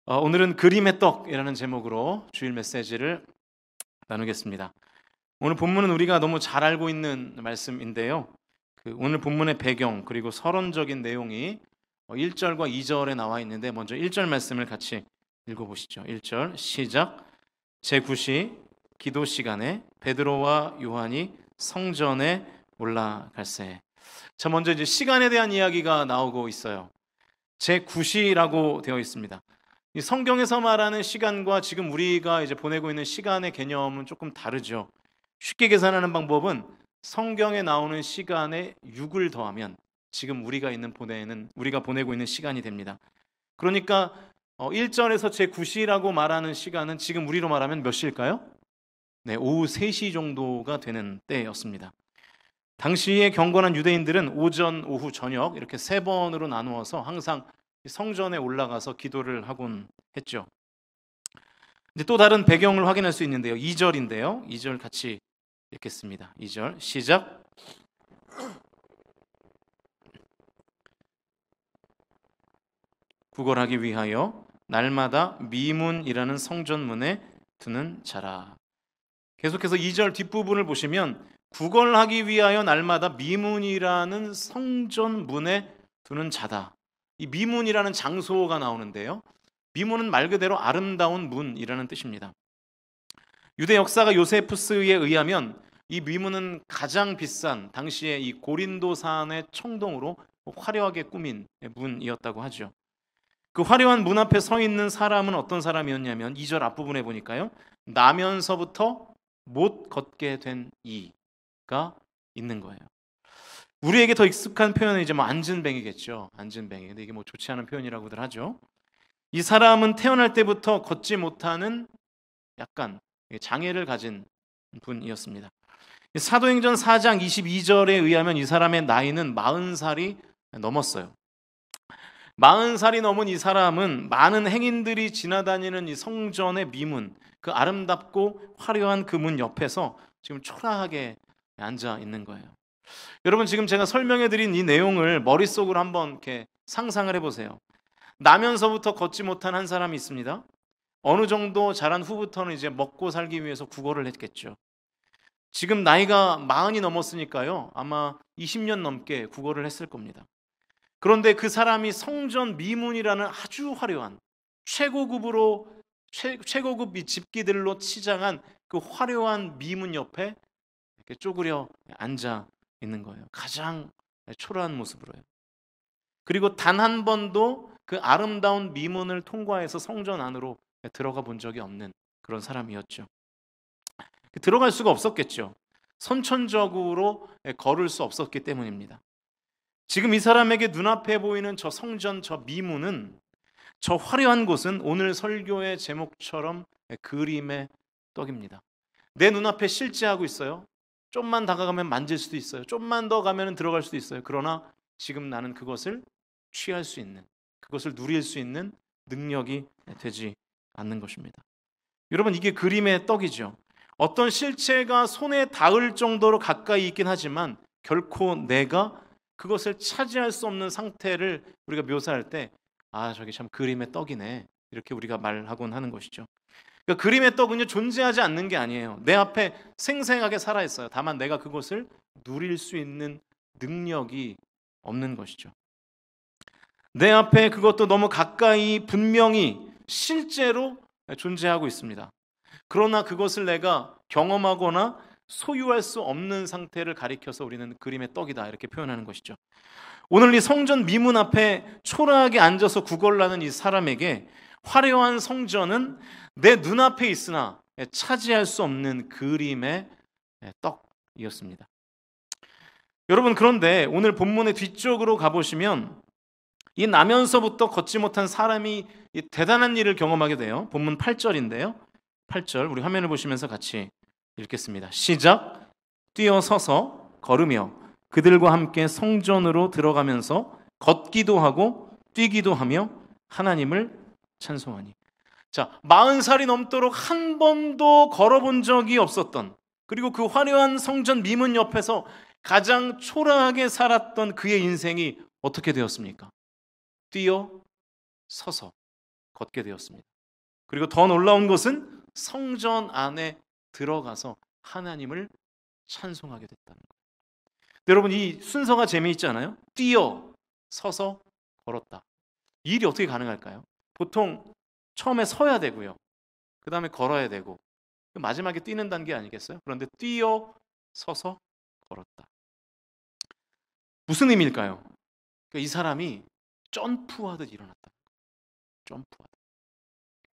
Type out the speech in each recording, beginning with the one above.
오늘은 그림의 떡이라는 제목으로 주일 메시지를 나누겠습니다. 오늘 본문은 우리가 너무 잘 알고 있는 말씀인데요. 오늘 본문의 배경 그리고 서론적인 내용이 1절과 2절에 나와 있는데 먼저 1절 말씀을 같이 읽어보시죠. 1절 시작. 제9시 기도 시간에 베드로와 요한이 성전에 올라갈새. 자, 먼저 이제 시간에 대한 이야기가 나오고 있어요. 제9시라고 되어 있습니다. 이 성경에서 말하는 시간과 지금 우리가 이제 보내고 있는 시간의 개념은 조금 다르죠. 쉽게 계산하는 방법은 성경에 나오는 시간에 6을 더하면 지금 우리가 보내고 있는 시간이 됩니다. 그러니까 1절에서 제9시라고 말하는 시간은 지금 우리로 말하면 몇 시일까요? 네, 오후 3시 정도가 되는 때였습니다. 당시에 경건한 유대인들은 오전, 오후, 저녁 이렇게 3번으로 나누어서 항상 성전에 올라가서 기도를 하곤 했죠. 이제 또 다른 배경을 확인할 수 있는데요. 2절인데요. 2절 같이 읽겠습니다. 2절 시작. 구걸하기 위하여 날마다 미문이라는 성전문에 두는 자라. 계속해서 2절 뒷부분을 보시면 구걸하기 위하여 날마다 미문이라는 성전문에 두는 자다. 이 미문이라는 장소가 나오는데요. 미문은 말 그대로 아름다운 문이라는 뜻입니다. 유대 역사가 요세푸스에 의하면 이 미문은 가장 비싼 당시에 이 고린도산의 청동으로 화려하게 꾸민 문이었다고 하죠. 그 화려한 문 앞에 서 있는 사람은 어떤 사람이었냐면 2절 앞부분에 보니까요. 나면서부터 못 걷게 된 이가 있는 거예요. 우리에게 더 익숙한 표현은 이제 안진뱅이겠죠. 안진뱅이. 근데 이게 좋지 않은 표현이라고들 하죠. 이 사람은 태어날 때부터 걷지 못하는 약간 장애를 가진 분이었습니다. 사도행전 4장 22절에 의하면 이 사람의 나이는 40살이 넘었어요. 40살이 넘은 이 사람은 많은 행인들이 지나다니는 이 성전의 미문, 그 아름답고 화려한 그 문 옆에서 지금 초라하게 앉아 있는 거예요. 여러분, 지금 제가 설명해드린 이 내용을 머릿속으로 한번 이렇게 상상을 해보세요. 나면서부터 걷지 못한 한 사람이 있습니다. 어느 정도 자란 후부터는 이제 먹고 살기 위해서 구걸을 했겠죠. 지금 나이가 40이 넘었으니까요. 아마 20년 넘게 구걸을 했을 겁니다. 그런데 그 사람이 성전 미문이라는 아주 화려한 최고급 이 집기들로 치장한 그 화려한 미문 옆에 이렇게 쪼그려 앉아 있는 거예요. 가장 초라한 모습으로요. 그리고 단 한 번도 그 아름다운 미문을 통과해서 성전 안으로 들어가 본 적이 없는 그런 사람이었죠. 들어갈 수가 없었겠죠. 선천적으로 걸을 수 없었기 때문입니다. 지금 이 사람에게 눈앞에 보이는 저 성전, 저 미문은, 저 화려한 곳은 오늘 설교의 제목처럼 그림의 떡입니다. 내 눈앞에 실제하고 있어요. 좀만 다가가면 만질 수도 있어요. 좀만 더 가면 들어갈 수도 있어요. 그러나 지금 나는 그것을 취할 수 있는, 그것을 누릴 수 있는 능력이 되지 않는 것입니다. 여러분, 이게 그림의 떡이죠. 어떤 실체가 손에 닿을 정도로 가까이 있긴 하지만 결코 내가 그것을 차지할 수 없는 상태를 우리가 묘사할 때 저게 참 그림의 떡이네, 이렇게 우리가 말하곤 하는 것이죠. 그러니까 그림의 떡은요, 존재하지 않는 게 아니에요. 내 앞에 생생하게 살아있어요. 다만 내가 그것을 누릴 수 있는 능력이 없는 것이죠. 내 앞에 그것도 너무 가까이 분명히 실제로 존재하고 있습니다. 그러나 그것을 내가 경험하거나 소유할 수 없는 상태를 가리켜서 우리는 그림의 떡이다, 이렇게 표현하는 것이죠. 오늘 이 성전 미문 앞에 초라하게 앉아서 구걸하는 이 사람에게 화려한 성전은 내 눈앞에 있으나 차지할 수 없는 그림의 떡이었습니다. 여러분, 그런데 오늘 본문의 뒤쪽으로 가보시면 이 나면서부터 걷지 못한 사람이 대단한 일을 경험하게 돼요. 본문 8절인데요. 8절 우리 화면을 보시면서 같이 읽겠습니다. 시작. 뛰어서서 걸으며 그들과 함께 성전으로 들어가면서 걷기도 하고 뛰기도 하며 하나님을 찬송하니. 자, 40살이 넘도록 한 번도 걸어본 적이 없었던, 그리고 그 화려한 성전 미문 옆에서 가장 초라하게 살았던 그의 인생이 어떻게 되었습니까? 뛰어 서서 걷게 되었습니다. 그리고 더 놀라운 것은 성전 안에 들어가서 하나님을 찬송하게 됐다는 거예요. 여러분, 이 순서가 재미있지 않아요? 뛰어, 서서, 걸었다. 이 일이 어떻게 가능할까요? 보통 처음에 서야 되고요, 그 다음에 걸어야 되고, 마지막에 뛰는 단계 아니겠어요? 그런데 뛰어, 서서, 걸었다. 무슨 의미일까요? 그러니까 이 사람이 점프하듯 일어났다. 점프하듯.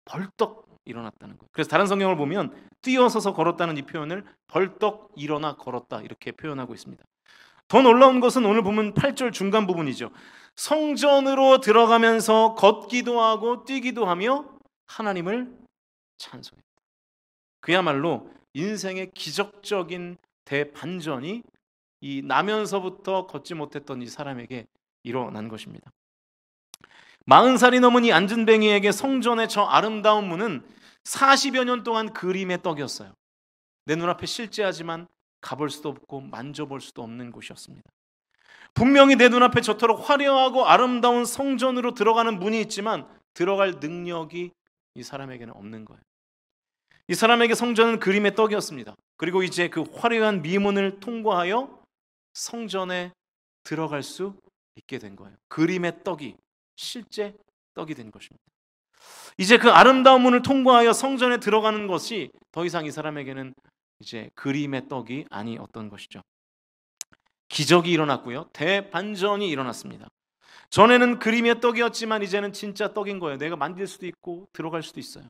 벌떡 일어났다는 거예요. 그래서 다른 성경을 보면 뛰어서서 걸었다는 이 표현을 벌떡 일어나 걸었다 이렇게 표현하고 있습니다. 더 놀라운 것은 오늘 보면 8절 중간 부분이죠. 성전으로 들어가면서 걷기도 하고 뛰기도 하며 하나님을 찬송했다. 그야말로 인생의 기적적인 대반전이 이 나면서부터 걷지 못했던 이 사람에게 일어난 것입니다. 40살이 넘은 이 안진뱅이에게 성전의 저 아름다운 문은 40여 년 동안 그림의 떡이었어요. 내 눈앞에 실제하지만 가볼 수도 없고 만져볼 수도 없는 곳이었습니다. 분명히 내 눈앞에 저토록 화려하고 아름다운 성전으로 들어가는 문이 있지만 들어갈 능력이 이 사람에게는 없는 거예요. 이 사람에게 성전은 그림의 떡이었습니다. 그리고 이제 그 화려한 미문을 통과하여 성전에 들어갈 수 있게 된 거예요. 그림의 떡이 실제 떡이 된 것입니다. 이제 그 아름다운 문을 통과하여 성전에 들어가는 것이 더 이상 이 사람에게는 이제 그림의 떡이 아니었던 것이죠. 기적이 일어났고요, 대반전이 일어났습니다. 전에는 그림의 떡이었지만 이제는 진짜 떡인 거예요. 내가 만질 수도 있고 들어갈 수도 있어요.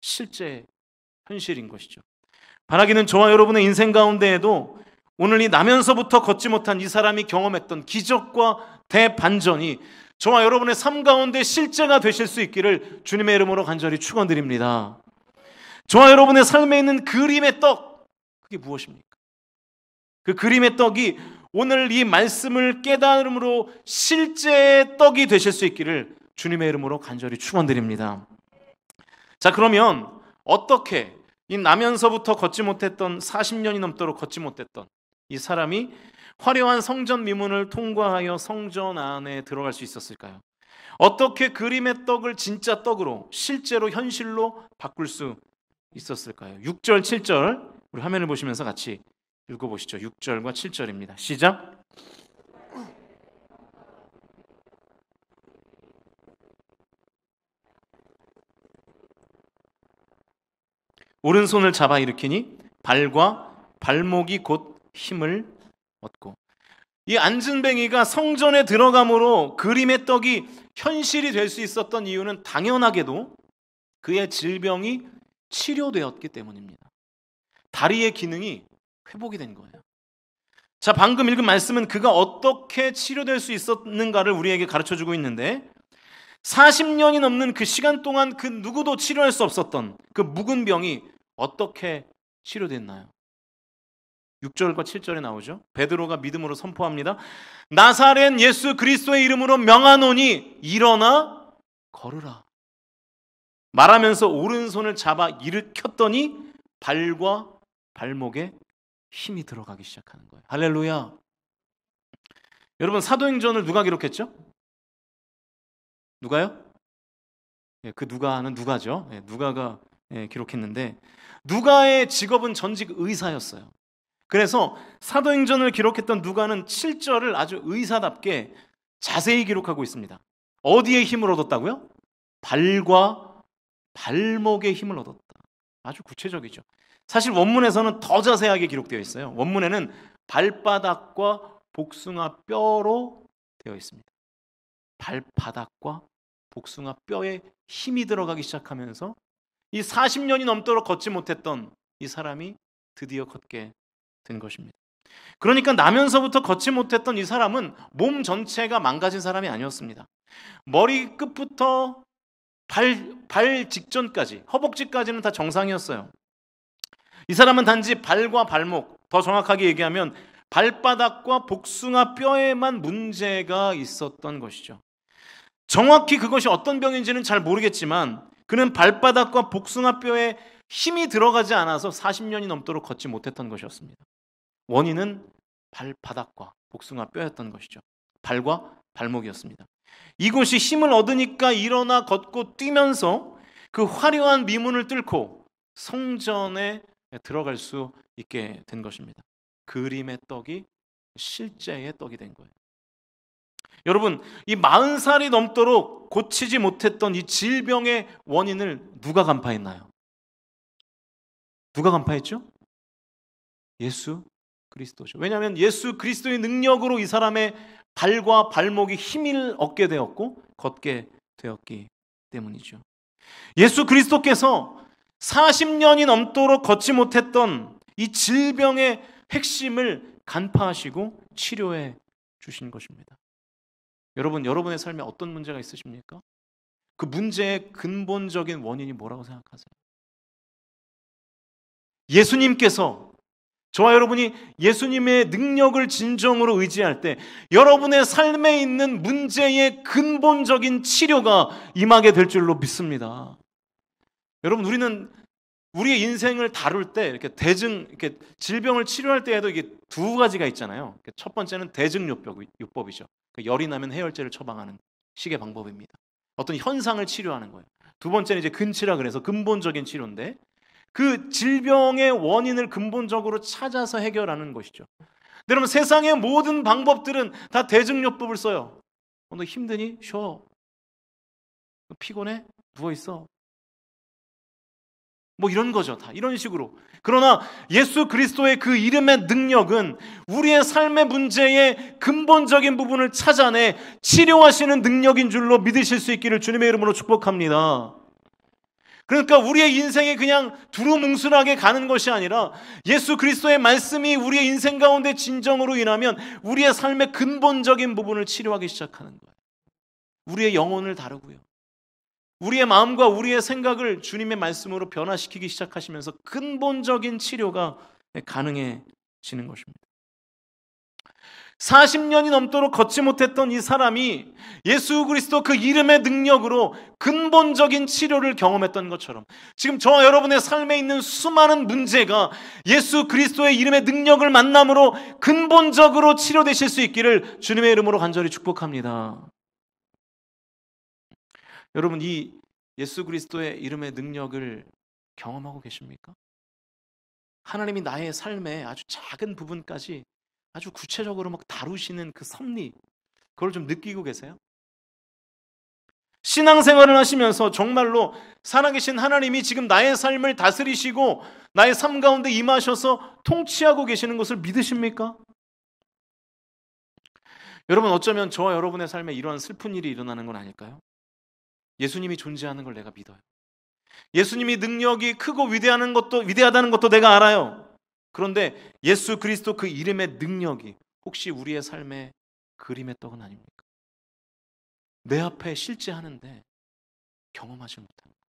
실제 현실인 것이죠. 바라기는 저와 여러분의 인생 가운데에도 오늘 이 나면서부터 걷지 못한 이 사람이 경험했던 기적과 대반전이 저와 여러분의 삶 가운데 실제가 되실 수 있기를 주님의 이름으로 간절히 축원드립니다. 저와 여러분의 삶에 있는 그림의 떡, 그게 무엇입니까? 그 그림의 떡이 오늘 이 말씀을 깨달음으로 실제의 떡이 되실 수 있기를 주님의 이름으로 간절히 축원드립니다. 자, 그러면 어떻게 이 나면서부터 걷지 못했던 40년이 넘도록 걷지 못했던 이 사람이 화려한 성전 미문을 통과하여 성전 안에 들어갈 수 있었을까요? 어떻게 그림의 떡을 진짜 떡으로 실제로 현실로 바꿀 수 있었을까요? 6절 7절 우리 화면을 보시면서 같이 읽어보시죠. 6절과 7절입니다. 시작. 오른손을 잡아 일으키니 발과 발목이 곧 힘을 얻고. 이 안진뱅이가 성전에 들어감으로 그림의 떡이 현실이 될 수 있었던 이유는 당연하게도 그의 질병이 치료되었기 때문입니다. 다리의 기능이 회복이 된 거예요. 자, 방금 읽은 말씀은 그가 어떻게 치료될 수 있었는가를 우리에게 가르쳐주고 있는데 40년이 넘는 그 시간 동안 그 누구도 치료할 수 없었던 그 묵은 병이 어떻게 치료됐나요? 6절과 7절에 나오죠. 베드로가 믿음으로 선포합니다. 나사렛 예수 그리스도의 이름으로 명하노니 일어나 걸으라. 말하면서 오른손을 잡아 일으켰더니 발과 발목에 힘이 들어가기 시작하는 거예요. 할렐루야. 여러분, 사도행전을 누가 기록했죠? 누가요? 그 누가는 누가죠. 누가가 기록했는데 누가의 직업은 전직 의사였어요. 그래서 사도행전을 기록했던 누가는 7절을 아주 의사답게 자세히 기록하고 있습니다. 어디에 힘을 얻었다고요? 발과 발목에 힘을 얻었다. 아주 구체적이죠. 사실 원문에서는 더 자세하게 기록되어 있어요. 원문에는 발바닥과 복숭아 뼈로 되어 있습니다. 발바닥과 복숭아 뼈에 힘이 들어가기 시작하면서 이 40년이 넘도록 걷지 못했던 이 사람이 드디어 걷게 된 것입니다. 그러니까 나면서부터 걷지 못했던 이 사람은 몸 전체가 망가진 사람이 아니었습니다. 머리 끝부터 발 직전까지, 허벅지까지는 다 정상이었어요. 이 사람은 단지 발과 발목, 더 정확하게 얘기하면 발바닥과 복숭아 뼈에만 문제가 있었던 것이죠. 정확히 그것이 어떤 병인지는 잘 모르겠지만 그는 발바닥과 복숭아 뼈에 힘이 들어가지 않아서 40년이 넘도록 걷지 못했던 것이었습니다. 원인은 발바닥과 복숭아 뼈였던 것이죠. 발과 발목이었습니다. 이곳이 힘을 얻으니까 일어나 걷고 뛰면서 그 화려한 미문을 뚫고 성전에 들어갈 수 있게 된 것입니다. 그림의 떡이 실제의 떡이 된 거예요. 여러분, 이 40살이 넘도록 고치지 못했던 이 질병의 원인을 누가 간파했나요? 누가 간파했죠? 예수 그리스도죠. 왜냐하면 예수 그리스도의 능력으로 이 사람의 발과 발목이 힘을 얻게 되었고 걷게 되었기 때문이죠. 예수 그리스도께서 40년이 넘도록 걷지 못했던 이 질병의 핵심을 간파하시고 치료해 주신 것입니다. 여러분, 여러분의 삶에 어떤 문제가 있으십니까? 그 문제의 근본적인 원인이 뭐라고 생각하세요? 예수님께서, 저와 여러분이 예수님의 능력을 진정으로 의지할 때 여러분의 삶에 있는 문제의 근본적인 치료가 임하게 될 줄로 믿습니다. 여러분, 우리는 우리의 인생을 다룰 때 이렇게 이렇게 질병을 치료할 때에도 이게 두 가지가 있잖아요. 첫 번째는 대증요법이죠. 열이 나면 해열제를 처방하는 식의 방법입니다. 어떤 현상을 치료하는 거예요. 두 번째는 이제 근치라 그래서 근본적인 치료인데 그 질병의 원인을 근본적으로 찾아서 해결하는 것이죠. 여러분, 세상의 모든 방법들은 다 대증요법을 써요. 너 힘드니? 쉬어. 피곤해? 누워있어. 뭐 이런 거죠. 다 이런 식으로. 그러나 예수 그리스도의 그 이름의 능력은 우리의 삶의 문제의 근본적인 부분을 찾아내 치료하시는 능력인 줄로 믿으실 수 있기를 주님의 이름으로 축복합니다. 그러니까 우리의 인생이 그냥 두루뭉술하게 가는 것이 아니라 예수 그리스도의 말씀이 우리의 인생 가운데 진정으로 인하면 우리의 삶의 근본적인 부분을 치료하기 시작하는 거예요. 우리의 영혼을 다루고요. 우리의 마음과 우리의 생각을 주님의 말씀으로 변화시키기 시작하시면서 근본적인 치료가 가능해지는 것입니다. 40년이 넘도록 걷지 못했던 이 사람이 예수 그리스도 그 이름의 능력으로 근본적인 치료를 경험했던 것처럼 지금 저와 여러분의 삶에 있는 수많은 문제가 예수 그리스도의 이름의 능력을 만남으로 근본적으로 치료되실 수 있기를 주님의 이름으로 간절히 축복합니다. 여러분, 이 예수 그리스도의 이름의 능력을 경험하고 계십니까? 하나님이 나의 삶의 아주 작은 부분까지 아주 구체적으로 막 다루시는 그 섭리, 그걸 좀 느끼고 계세요? 신앙생활을 하시면서 정말로 살아계신 하나님이 지금 나의 삶을 다스리시고 나의 삶 가운데 임하셔서 통치하고 계시는 것을 믿으십니까? 여러분, 어쩌면 저와 여러분의 삶에 이러한 슬픈 일이 일어나는 건 아닐까요? 예수님이 존재하는 걸 내가 믿어요. 예수님이 능력이 크고 위대하다는 것도 내가 알아요. 그런데 예수 그리스도 그 이름의 능력이 혹시 우리의 삶의 그림의 떡은 아닙니까? 내 앞에 실제하는데 경험하지 못합니다.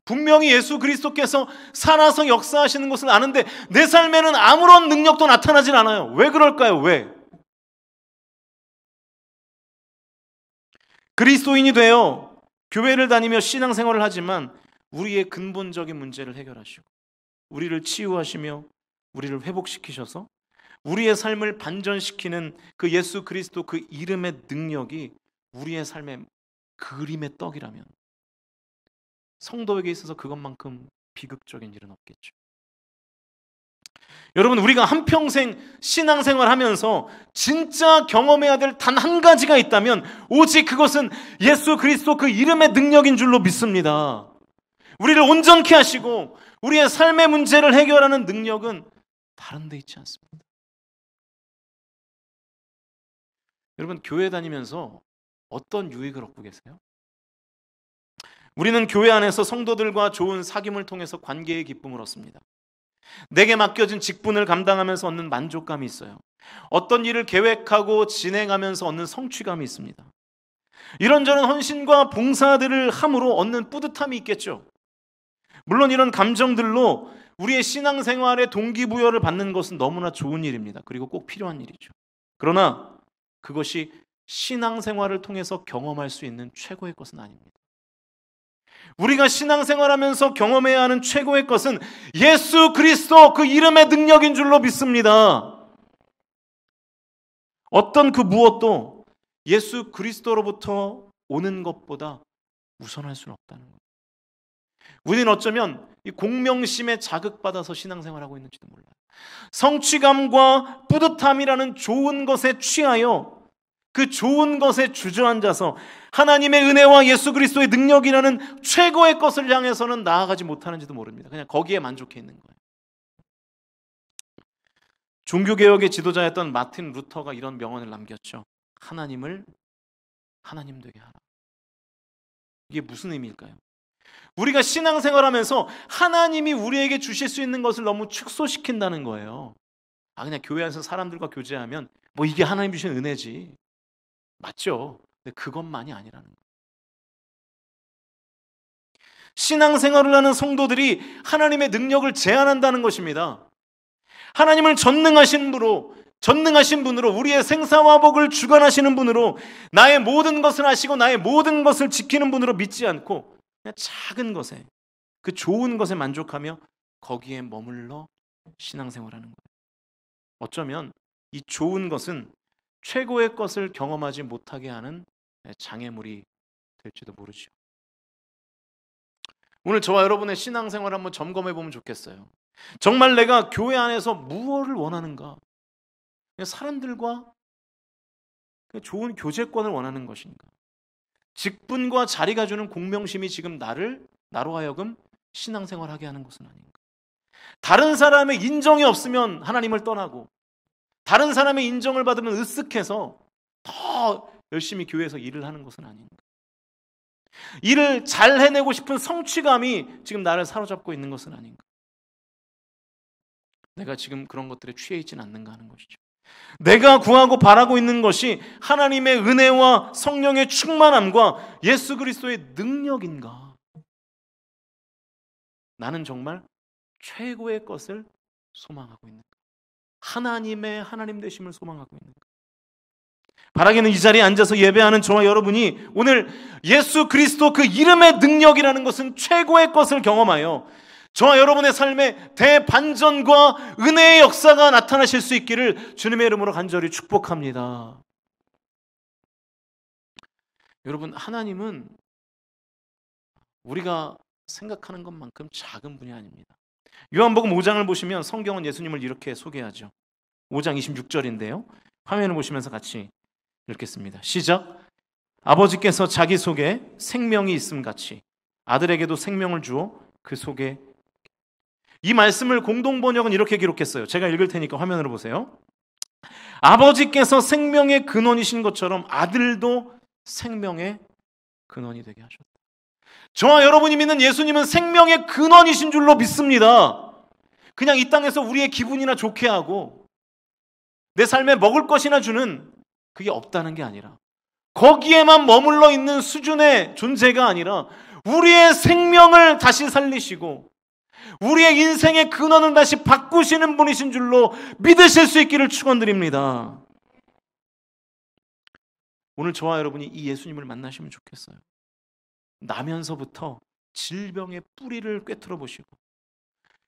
분명히 예수 그리스도께서 살아서 역사하시는 것을 아는데 내 삶에는 아무런 능력도 나타나질 않아요. 왜 그럴까요? 왜? 그리스도인이 되어 교회를 다니며 신앙생활을 하지만 우리의 근본적인 문제를 해결하시고 우리를 치유하시며 우리를 회복시키셔서 우리의 삶을 반전시키는 그 예수 그리스도 그 이름의 능력이 우리의 삶의 그림의 떡이라면 성도에게 있어서 그것만큼 비극적인 일은 없겠죠. 여러분, 우리가 한평생 신앙생활 하면서 진짜 경험해야 될 단 한 가지가 있다면 오직 그것은 예수 그리스도 그 이름의 능력인 줄로 믿습니다. 우리를 온전케 하시고 우리의 삶의 문제를 해결하는 능력은 다른 데 있지 않습니다. 여러분, 교회 다니면서 어떤 유익을 얻고 계세요? 우리는 교회 안에서 성도들과 좋은 사귐을 통해서 관계의 기쁨을 얻습니다. 내게 맡겨진 직분을 감당하면서 얻는 만족감이 있어요. 어떤 일을 계획하고 진행하면서 얻는 성취감이 있습니다. 이런저런 헌신과 봉사들을 함으로 얻는 뿌듯함이 있겠죠. 물론 이런 감정들로 우리의 신앙생활의 동기부여를 받는 것은 너무나 좋은 일입니다. 그리고 꼭 필요한 일이죠. 그러나 그것이 신앙생활을 통해서 경험할 수 있는 최고의 것은 아닙니다. 우리가 신앙생활하면서 경험해야 하는 최고의 것은 예수 그리스도 그 이름의 능력인 줄로 믿습니다. 어떤 그 무엇도 예수 그리스도로부터 오는 것보다 우선할 수는 없다는 거예요. 우리는 어쩌면 이 공명심에 자극받아서 신앙생활하고 있는지도 몰라요. 성취감과 뿌듯함이라는 좋은 것에 취하여 그 좋은 것에 주저앉아서 하나님의 은혜와 예수 그리스도의 능력이라는 최고의 것을 향해서는 나아가지 못하는지도 모릅니다. 그냥 거기에 만족해 있는 거예요. 종교개혁의 지도자였던 마틴 루터가 이런 명언을 남겼죠. 하나님을 하나님 되게 하라. 이게 무슨 의미일까요? 우리가 신앙생활하면서 하나님이 우리에게 주실 수 있는 것을 너무 축소시킨다는 거예요. 그냥 교회 안에서 사람들과 교제하면 뭐 이게 하나님 주신 은혜지. 맞죠? 근데 그것만이 아니라는 거예요. 신앙생활을 하는 성도들이 하나님의 능력을 제한한다는 것입니다. 하나님을 전능하신 분으로 우리의 생사와 복을 주관하시는 분으로 나의 모든 것을 아시고 나의 모든 것을 지키는 분으로 믿지 않고 그냥 작은 것에 그 좋은 것에 만족하며 거기에 머물러 신앙생활하는 거예요. 어쩌면 이 좋은 것은 최고의 것을 경험하지 못하게 하는 장애물이 될지도 모르죠. 오늘 저와 여러분의 신앙생활 한번 점검해 보면 좋겠어요. 정말 내가 교회 안에서 무엇을 원하는가? 그냥 사람들과 좋은 교제권을 원하는 것인가? 직분과 자리가 주는 공명심이 지금 나로 하여금 신앙생활하게 하는 것은 아닌가? 다른 사람의 인정이 없으면 하나님을 떠나고 다른 사람의 인정을 받으면 으쓱해서 더 열심히 교회에서 일을 하는 것은 아닌가? 일을 잘 해내고 싶은 성취감이 지금 나를 사로잡고 있는 것은 아닌가? 내가 지금 그런 것들에 취해 있지는 않는가 하는 것이죠. 내가 구하고 바라고 있는 것이 하나님의 은혜와 성령의 충만함과 예수 그리스도의 능력인가? 나는 정말 최고의 것을 소망하고 있는가? 하나님의 하나님 되심을 소망하고 있는가? 바라기는 이 자리에 앉아서 예배하는 저와 여러분이 오늘 예수 그리스도 그 이름의 능력이라는 것은 최고의 것을 경험하여 저와 여러분의 삶에 대반전과 은혜의 역사가 나타나실 수 있기를 주님의 이름으로 간절히 축복합니다. 여러분, 하나님은 우리가 생각하는 것만큼 작은 분이 아닙니다. 요한복음 5장을 보시면 성경은 예수님을 이렇게 소개하죠. 5장 26절인데요. 화면을 보시면서 같이 읽겠습니다. 시작. 아버지께서 자기 속에 생명이 있음 같이 아들에게도 생명을 주어 그 속에. 이 말씀을 공동번역은 이렇게 기록했어요. 제가 읽을 테니까 화면으로 보세요. 아버지께서 생명의 근원이신 것처럼 아들도 생명의 근원이 되게 하셨다. 저와 여러분이 믿는 예수님은 생명의 근원이신 줄로 믿습니다. 그냥 이 땅에서 우리의 기분이나 좋게 하고 내 삶에 먹을 것이나 주는 그게 없다는 게 아니라 거기에만 머물러 있는 수준의 존재가 아니라 우리의 생명을 다시 살리시고 우리의 인생의 근원을 다시 바꾸시는 분이신 줄로 믿으실 수 있기를 축원드립니다. 오늘 저와 여러분이 이 예수님을 만나시면 좋겠어요. 나면서부터 질병의 뿌리를 꿰뚫어 보시고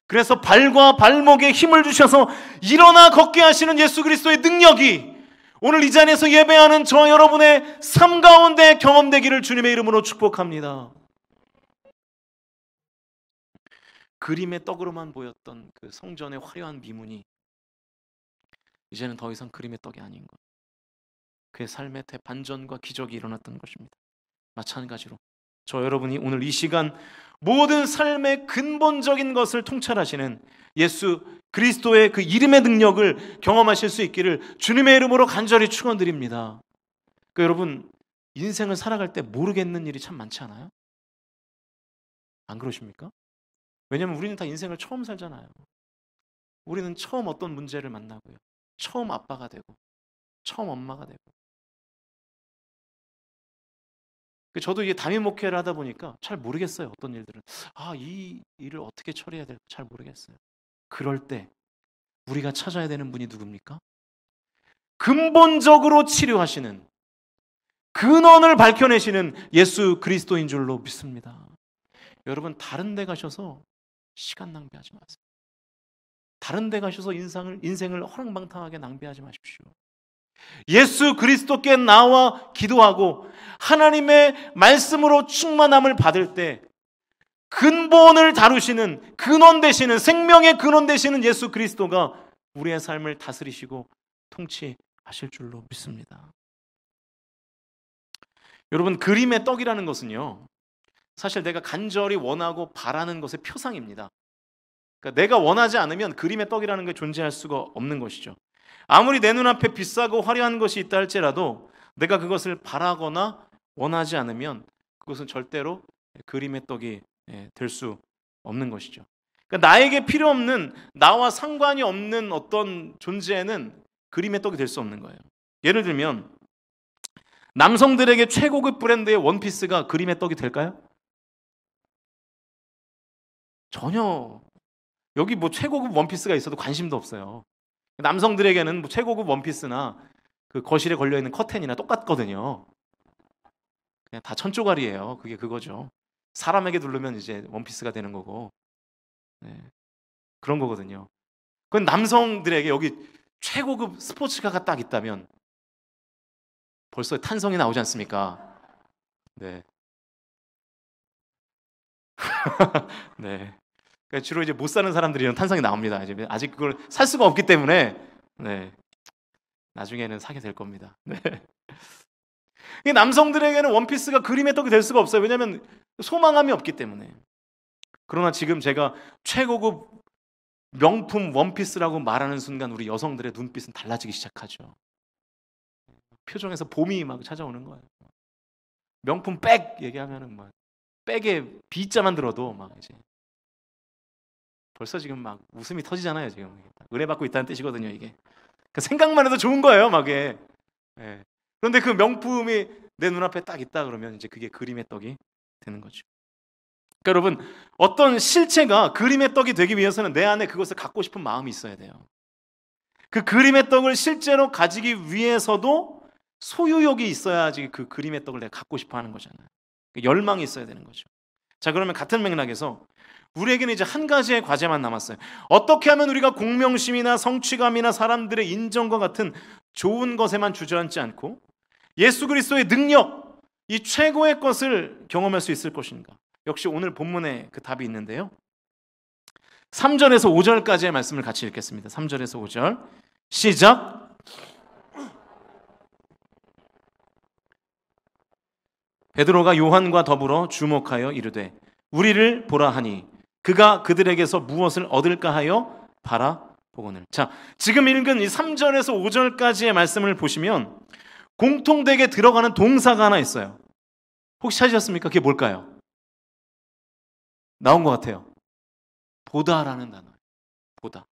그래서 발과 발목에 힘을 주셔서 일어나 걷게 하시는 예수 그리스도의 능력이 오늘 이 자리에서 예배하는 저와 여러분의 삶 가운데 경험되기를 주님의 이름으로 축복합니다. 그림의 떡으로만 보였던 그 성전의 화려한 미문이 이제는 더 이상 그림의 떡이 아닌 것. 그의 삶의 대반전과 기적이 일어났던 것입니다. 마찬가지로 저 여러분이 오늘 이 시간 모든 삶의 근본적인 것을 통찰하시는 예수 그리스도의 그 이름의 능력을 경험하실 수 있기를 주님의 이름으로 간절히 축원드립니다. 여러분, 인생을 살아갈 때 모르겠는 일이 참 많지 않아요? 안 그러십니까? 왜냐하면 우리는 다 인생을 처음 살잖아요. 우리는 처음 어떤 문제를 만나고요. 처음 아빠가 되고 처음 엄마가 되고. 저도 이게 담임 목회를 하다 보니까 잘 모르겠어요. 어떤 일들은 이 일을 어떻게 처리해야 될지 잘 모르겠어요. 그럴 때 우리가 찾아야 되는 분이 누굽니까? 근본적으로 치료하시는, 근원을 밝혀내시는 예수 그리스도인 줄로 믿습니다. 여러분, 다른 데 가셔서 시간 낭비하지 마세요. 다른 데 가셔서 인생을 허랑방탕하게 낭비하지 마십시오. 예수 그리스도께 나와 기도하고 하나님의 말씀으로 충만함을 받을 때 근본을 다루시는, 근원 되시는, 생명의 근원 되시는 예수 그리스도가 우리의 삶을 다스리시고 통치하실 줄로 믿습니다. 여러분, 그림의 떡이라는 것은요, 사실 내가 간절히 원하고 바라는 것의 표상입니다. 그러니까 내가 원하지 않으면 그림의 떡이라는 게 존재할 수가 없는 것이죠. 아무리 내 눈앞에 비싸고 화려한 것이 있다 할지라도 내가 그것을 바라거나 원하지 않으면 그것은 절대로 그림의 떡이 될 수 없는 것이죠. 그러니까 나에게 필요 없는, 나와 상관이 없는 어떤 존재는 그림의 떡이 될 수 없는 거예요. 예를 들면 남성들에게 최고급 브랜드의 원피스가 그림의 떡이 될까요? 전혀. 여기 뭐 최고급 원피스가 있어도 관심도 없어요. 남성들에게는 뭐 최고급 원피스나 그 거실에 걸려있는 커튼이나 똑같거든요. 그냥 다 천조각이에요. 그게 그거죠. 사람에게 누르면 이제 원피스가 되는 거고, 네, 그런 거거든요. 그건 남성들에게 여기 최고급 스포츠카가 딱 있다면 벌써 탄성이 나오지 않습니까? 네. 네. 그러니까 주로 이제 못 사는 사람들이 이런 탄성이 나옵니다. 이제 아직 그걸 살 수가 없기 때문에, 네, 나중에는 사게 될 겁니다. 네. 남성들에게는 원피스가 그림의 떡이 될 수가 없어요. 왜냐하면 소망함이 없기 때문에. 그러나 지금 제가 최고급 명품 원피스라고 말하는 순간 우리 여성들의 눈빛은 달라지기 시작하죠. 표정에서 봄이 막 찾아오는 거예요. 명품 백 얘기하면은 막 백에 B자만 들어도 막 이제 벌써 지금 막 웃음이 터지잖아요. 지금 은혜 받고 있다는 뜻이거든요. 이게 그 생각만 해도 좋은 거예요. 막 이게. 예. 그런데 그 명품이 내 눈앞에 딱 있다 그러면 이제 그게 그림의 떡이 되는 거죠. 그러니까 여러분, 어떤 실체가 그림의 떡이 되기 위해서는 내 안에 그것을 갖고 싶은 마음이 있어야 돼요. 그 그림의 떡을 실제로 가지기 위해서도 소유욕이 있어야지 그 그림의 떡을 내가 갖고 싶어 하는 거잖아요. 열망이 있어야 되는 거죠. 자, 그러면 같은 맥락에서 우리에게는 이제 한 가지의 과제만 남았어요. 어떻게 하면 우리가 공명심이나 성취감이나 사람들의 인정과 같은 좋은 것에만 주저앉지 않고 예수 그리스도의 능력, 이 최고의 것을 경험할 수 있을 것인가? 역시 오늘 본문에 그 답이 있는데요. 3절에서 5절까지의 말씀을 같이 읽겠습니다. 3절에서 5절 시작. 베드로가 요한과 더불어 주목하여 이르되 우리를 보라 하니 그가 그들에게서 무엇을 얻을까 하여 바라보거늘. 자, 지금 읽은 이 3절에서 5절까지의 말씀을 보시면 공통되게 들어가는 동사가 하나 있어요. 혹시 찾으셨습니까? 그게 뭘까요? 나온 것 같아요. 보다라는 단어예요. 보다.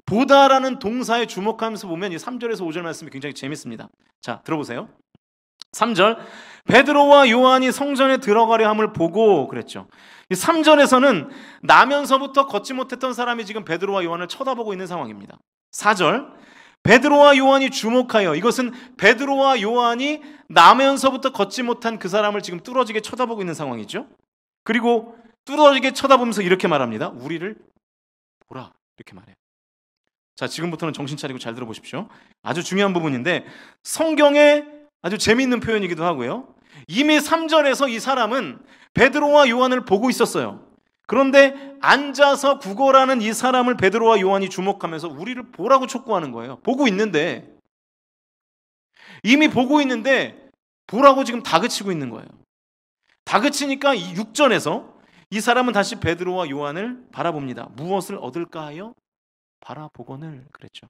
보다라는 동사에 주목하면서 보면 이 3절에서 5절 말씀이 굉장히 재밌습니다. 자, 들어보세요. 3절, 베드로와 요한이 성전에 들어가려 함을 보고 그랬죠. 이 3절에서는 나면서부터 걷지 못했던 사람이 지금 베드로와 요한을 쳐다보고 있는 상황입니다. 4절, 베드로와 요한이 주목하여, 이것은 베드로와 요한이 나면서부터 걷지 못한 그 사람을 지금 뚫어지게 쳐다보고 있는 상황이죠. 그리고 뚫어지게 쳐다보면서 이렇게 말합니다. 우리를 보라, 이렇게 말해요. 자, 지금부터는 정신 차리고 잘 들어보십시오. 아주 중요한 부분인데 성경에 아주 재미있는 표현이기도 하고요. 이미 3절에서 이 사람은 베드로와 요한을 보고 있었어요. 그런데 앉아서 구걸하는 이 사람을 베드로와 요한이 주목하면서 우리를 보라고 촉구하는 거예요. 보고 있는데, 이미 보고 있는데 보라고 지금 다그치고 있는 거예요. 다그치니까 이 6절에서 이 사람은 다시 베드로와 요한을 바라봅니다. 무엇을 얻을까 하여 바라보거늘 그랬죠.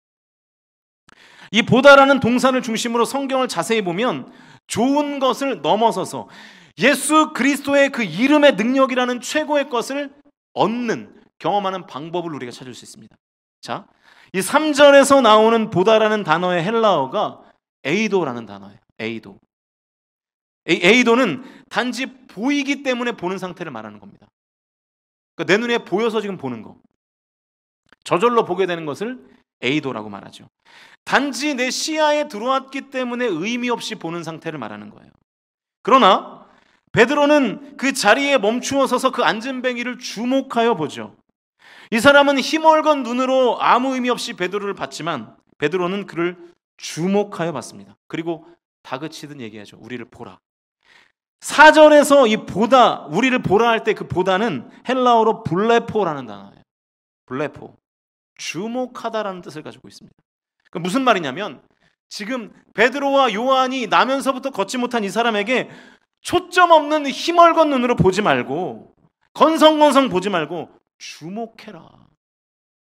이 보다라는 동사를 중심으로 성경을 자세히 보면 좋은 것을 넘어서서 예수 그리스도의 그 이름의 능력이라는 최고의 것을 얻는, 경험하는 방법을 우리가 찾을 수 있습니다. 자, 이 3절에서 나오는 보다라는 단어의 헬라어가 에이도라는 단어예요. 에이도. 에이도는 단지 보이기 때문에 보는 상태를 말하는 겁니다. 그러니까 내 눈에 보여서 지금 보는 거, 저절로 보게 되는 것을 에이도라고 말하죠. 단지 내 시야에 들어왔기 때문에 의미 없이 보는 상태를 말하는 거예요. 그러나 베드로는 그 자리에 멈추어 서서 그 안진뱅이를 주목하여 보죠. 이 사람은 힘얼건 눈으로 아무 의미 없이 베드로를 봤지만 베드로는 그를 주목하여 봤습니다. 그리고 다그치듯 얘기하죠. 우리를 보라. 4절에서 이 보다, 우리를 보라 할 때 그 보다는 헬라어로 블레포라는 단어예요. 블레포. 주목하다라는 뜻을 가지고 있습니다. 그 무슨 말이냐면 지금 베드로와 요한이 나면서부터 걷지 못한 이 사람에게 초점 없는 희멀건 눈으로 보지 말고 건성건성 보지 말고 주목해라.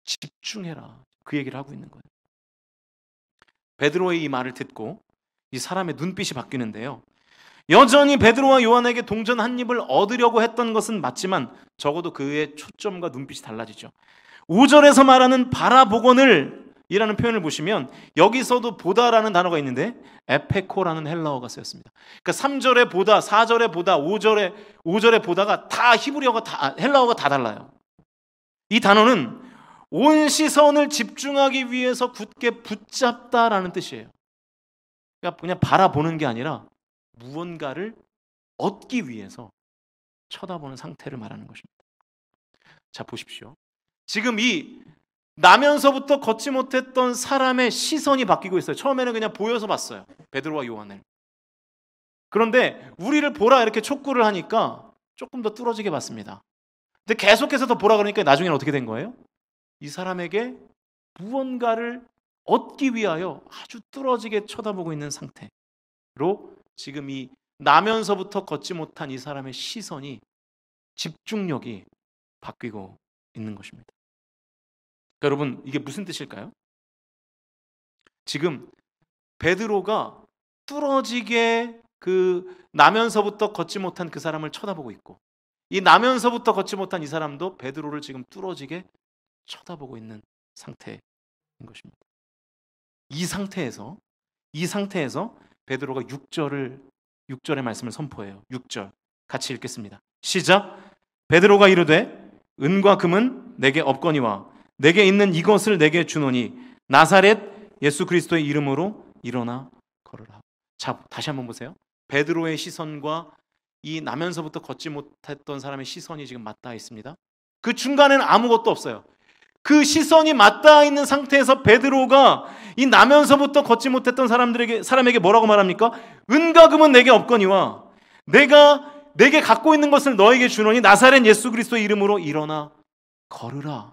집중해라. 그 얘기를 하고 있는 거예요. 베드로의 이 말을 듣고 이 사람의 눈빛이 바뀌는데요. 여전히 베드로와 요한에게 동전 한 입을 얻으려고 했던 것은 맞지만 적어도 그의 초점과 눈빛이 달라지죠. 5절에서 말하는 바라보거늘 이라는 표현을 보시면 여기서도 보다라는 단어가 있는데 에페코라는 헬라어가 쓰였습니다. 그러니까 3절에 보다, 4절에 보다, 5절에 보다가 다 히브리어가 다 헬라어가 다 달라요. 이 단어는 온 시선을 집중하기 위해서 굳게 붙잡다라는 뜻이에요. 그러니까 그냥 바라보는 게 아니라 무언가를 얻기 위해서 쳐다보는 상태를 말하는 것입니다. 자, 보십시오. 지금 이 나면서부터 걷지 못했던 사람의 시선이 바뀌고 있어요. 처음에는 그냥 보여서 봤어요. 베드로와 요한을. 그런데 우리를 보라 이렇게 촉구를 하니까 조금 더 뚫어지게 봤습니다. 근데 계속해서 더 보라 그러니까 나중에는 어떻게 된 거예요? 이 사람에게 무언가를 얻기 위하여 아주 뚫어지게 쳐다보고 있는 상태로 지금 이 나면서부터 걷지 못한 이 사람의 시선이 집중력이 바뀌고 있는 것입니다. 그러니까 여러분 이게 무슨 뜻일까요? 지금 베드로가 뚫어지게 그 나면서부터 걷지 못한 그 사람을 쳐다보고 있고 이 나면서부터 걷지 못한 이 사람도 베드로를 지금 뚫어지게 쳐다보고 있는 상태인 것입니다. 이 상태에서 베드로가 6절의 말씀을 선포해요. 6절 같이 읽겠습니다. 시작. 베드로가 이르되 은과 금은 내게 없거니와 내게 있는 이것을 내게 주노니 나사렛 예수 그리스도의 이름으로 일어나 걸으라. 자, 다시 한번 보세요. 베드로의 시선과 이 나면서부터 걷지 못했던 사람의 시선이 지금 맞닿아 있습니다. 그 중간에는 아무것도 없어요. 그 시선이 맞닿아 있는 상태에서 베드로가 이 나면서부터 걷지 못했던 사람에게 뭐라고 말합니까? 은과 금은 내게 없거니와 내게 갖고 있는 것을 너에게 주노니 나사렛 예수 그리스도의 이름으로 일어나 걸으라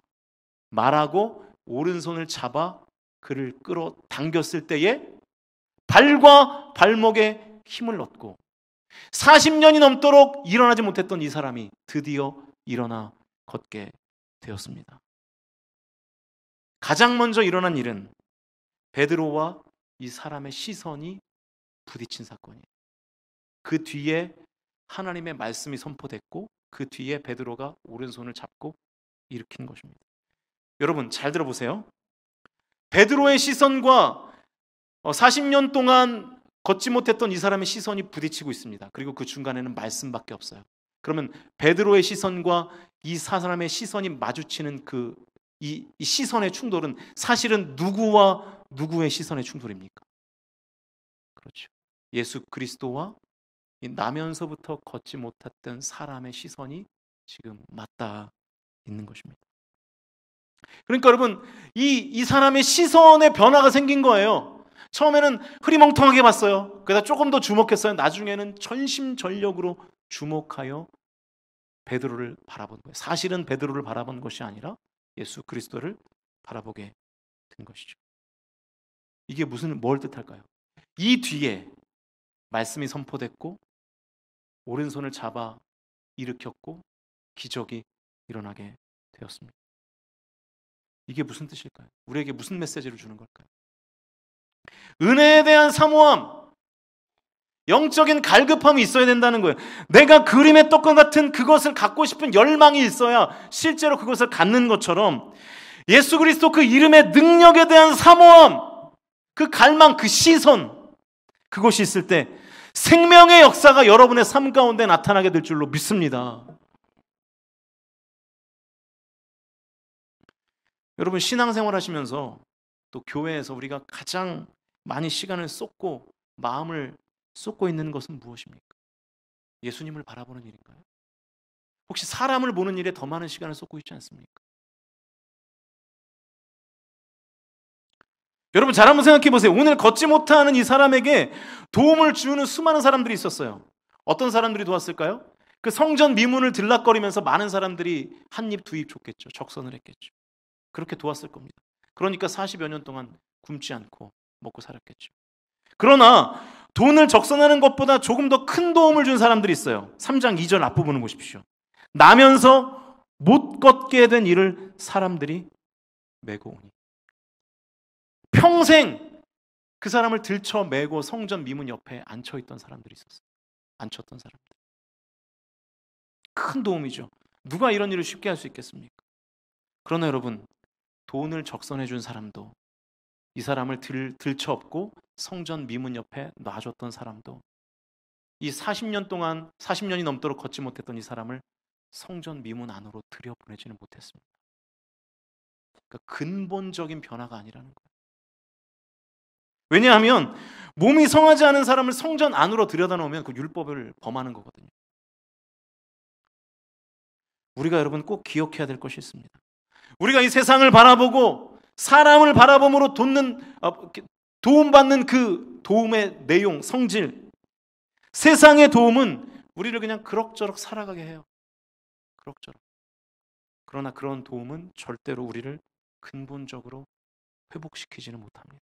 말하고 오른손을 잡아 그를 끌어 당겼을 때에 발과 발목에 힘을 얻고 40년이 넘도록 일어나지 못했던 이 사람이 드디어 일어나 걷게 되었습니다. 가장 먼저 일어난 일은 베드로와 이 사람의 시선이 부딪힌 사건이에요. 그 뒤에 하나님의 말씀이 선포됐고 그 뒤에 베드로가 오른손을 잡고 일으킨 것입니다. 여러분 잘 들어보세요. 베드로의 시선과 40년 동안 걷지 못했던 이 사람의 시선이 부딪히고 있습니다. 그리고 그 중간에는 말씀밖에 없어요. 그러면 베드로의 시선과 이 사람의 시선이 마주치는 이 시선의 충돌은 사실은 누구와 누구의 시선의 충돌입니까? 그렇죠. 예수 그리스도와 이 나면서부터 걷지 못했던 사람의 시선이 지금 맞닿아 있는 것입니다. 그러니까 여러분 이 사람의 시선의 변화가 생긴 거예요. 처음에는 흐리멍텅하게 봤어요. 그러다 조금 더 주목했어요. 나중에는 전심전력으로 주목하여 베드로를 바라본 거예요. 사실은 베드로를 바라본 것이 아니라 예수 그리스도를 바라보게 된 것이죠. 이게 뭘 뜻할까요? 이 뒤에 말씀이 선포됐고 오른손을 잡아 일으켰고 기적이 일어나게 되었습니다. 이게 무슨 뜻일까요? 우리에게 무슨 메시지를 주는 걸까요? 은혜에 대한 사모함, 영적인 갈급함이 있어야 된다는 거예요. 내가 그림의 떡과 같은 그것을 갖고 싶은 열망이 있어야 실제로 그것을 갖는 것처럼 예수 그리스도 그 이름의 능력에 대한 사모함, 그 갈망, 그 시선, 그것이 있을 때 생명의 역사가 여러분의 삶 가운데 나타나게 될 줄로 믿습니다. 여러분 신앙생활 하시면서 또 교회에서 우리가 가장 많이 시간을 쏟고 마음을 쏟고 있는 것은 무엇입니까? 예수님을 바라보는 일인가요? 혹시 사람을 보는 일에 더 많은 시간을 쏟고 있지 않습니까? 여러분 잘 한번 생각해 보세요. 오늘 걷지 못하는 이 사람에게 도움을 주는 수많은 사람들이 있었어요. 어떤 사람들이 도왔을까요? 그 성전 미문을 들락거리면서 많은 사람들이 한 입 두 입 줬겠죠. 적선을 했겠죠. 그렇게 도왔을 겁니다. 그러니까 40여 년 동안 굶지 않고 먹고 살았겠죠. 그러나 돈을 적선하는 것보다 조금 더 큰 도움을 준 사람들이 있어요. 3장 2절 앞부분을 보십시오. 나면서 못 걷게 된 이를 사람들이 메고 오니. 평생 그 사람을 들쳐 메고 성전 미문 옆에 앉혀있던 사람들이 있었어요. 앉혔던 사람들. 큰 도움이죠. 누가 이런 일을 쉽게 할 수 있겠습니까? 그러나 여러분, 돈을 적선해 준 사람도, 이 사람을 들쳐 업고 성전 미문 옆에 놔줬던 사람도, 이 40년이 넘도록 걷지 못했던 이 사람을 성전 미문 안으로 들여보내지는 못했습니다. 그러니까 근본적인 변화가 아니라는 거예요. 왜냐하면 몸이 성하지 않은 사람을 성전 안으로 들여다 놓으면 그 율법을 범하는 거거든요. 우리가 여러분 꼭 기억해야 될 것이 있습니다. 우리가 이 세상을 바라보고 사람을 바라봄으로 도움받는 그 도움의 내용, 성질, 세상의 도움은 우리를 그냥 그럭저럭 살아가게 해요. 그럭저럭. 그러나 그런 도움은 절대로 우리를 근본적으로 회복시키지는 못합니다.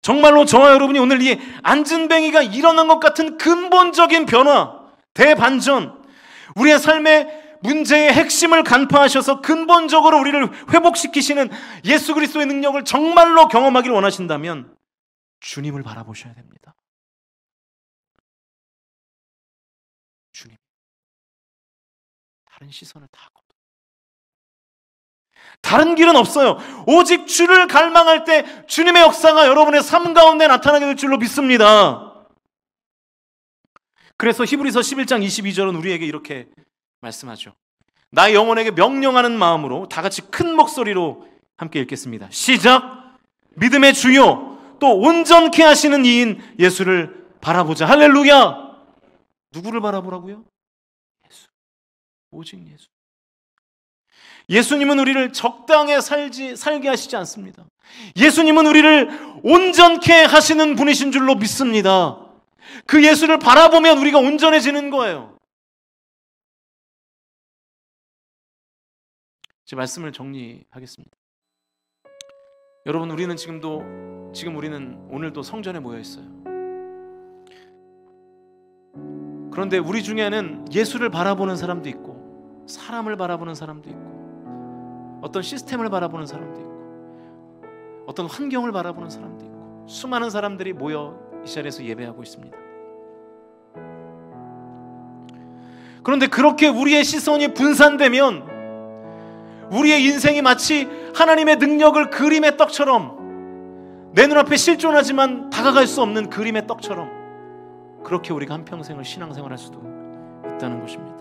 정말로 저와 여러분이 오늘 이 안진뱅이가 일어난 것 같은 근본적인 변화, 대반전, 우리의 삶의 문제의 핵심을 간파하셔서 근본적으로 우리를 회복시키시는 예수 그리스도의 능력을 정말로 경험하기를 원하신다면 주님을 바라보셔야 됩니다. 주님. 다른 시선을 다 거둬. 다른 길은 없어요. 오직 주를 갈망할 때 주님의 역사가 여러분의 삶 가운데 나타나게 될 줄로 믿습니다. 그래서 히브리서 11장 22절은 우리에게 이렇게 말씀하죠. 나의 영혼에게 명령하는 마음으로 다 같이 큰 목소리로 함께 읽겠습니다. 시작. 믿음의 주요 또 온전케 하시는 이인 예수를 바라보자. 할렐루야. 누구를 바라보라고요? 예수. 오직 예수. 예수님은 우리를 적당히 살게 하시지 않습니다. 예수님은 우리를 온전케 하시는 분이신 줄로 믿습니다. 그 예수를 바라보면 우리가 온전해지는 거예요. 제 말씀을 정리하겠습니다. 여러분, 우리는 지금 우리는 오늘도 성전에 모여 있어요. 그런데 우리 중에는 예수를 바라보는 사람도 있고, 사람을 바라보는 사람도 있고, 어떤 시스템을 바라보는 사람도 있고, 어떤 환경을 바라보는 사람도 있고, 수많은 사람들이 모여 이 자리에서 예배하고 있습니다. 그런데 그렇게 우리의 시선이 분산되면 우리의 인생이 마치 하나님의 능력을 그림의 떡처럼, 내 눈앞에 실존하지만 다가갈 수 없는 그림의 떡처럼, 그렇게 우리가 한평생을 신앙생활할 수도 있다는 것입니다.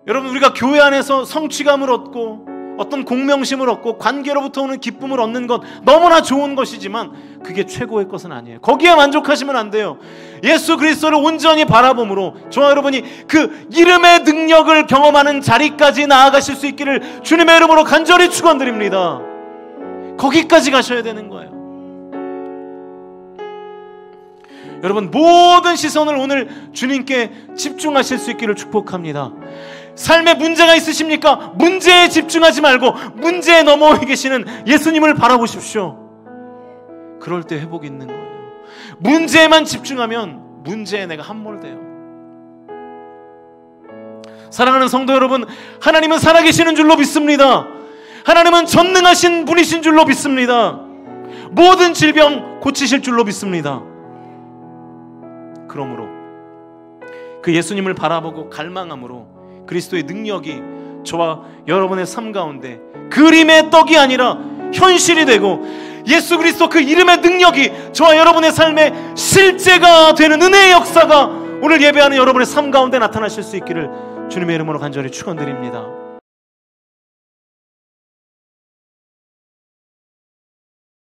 여러분, 우리가 교회 안에서 성취감을 얻고 어떤 공명심을 얻고 관계로부터 오는 기쁨을 얻는 것 너무나 좋은 것이지만 그게 최고의 것은 아니에요. 거기에 만족하시면 안 돼요. 예수 그리스도를 온전히 바라봄으로 저와 여러분이 그 이름의 능력을 경험하는 자리까지 나아가실 수 있기를 주님의 이름으로 간절히 축원드립니다. 거기까지 가셔야 되는 거예요. 여러분, 모든 시선을 오늘 주님께 집중하실 수 있기를 축복합니다. 삶에 문제가 있으십니까? 문제에 집중하지 말고 문제에 넘어와 계시는 예수님을 바라보십시오. 그럴 때 회복이 있는 거예요. 문제에만 집중하면 문제에 내가 함몰돼요. 사랑하는 성도 여러분, 하나님은 살아계시는 줄로 믿습니다. 하나님은 전능하신 분이신 줄로 믿습니다. 모든 질병 고치실 줄로 믿습니다. 그러므로 그 예수님을 바라보고 갈망함으로 그리스도의 능력이 저와 여러분의 삶 가운데 그림의 떡이 아니라 현실이 되고 예수 그리스도 그 이름의 능력이 저와 여러분의 삶에 실제가 되는 은혜의 역사가 오늘 예배하는 여러분의 삶 가운데 나타나실 수 있기를 주님의 이름으로 간절히 축원드립니다.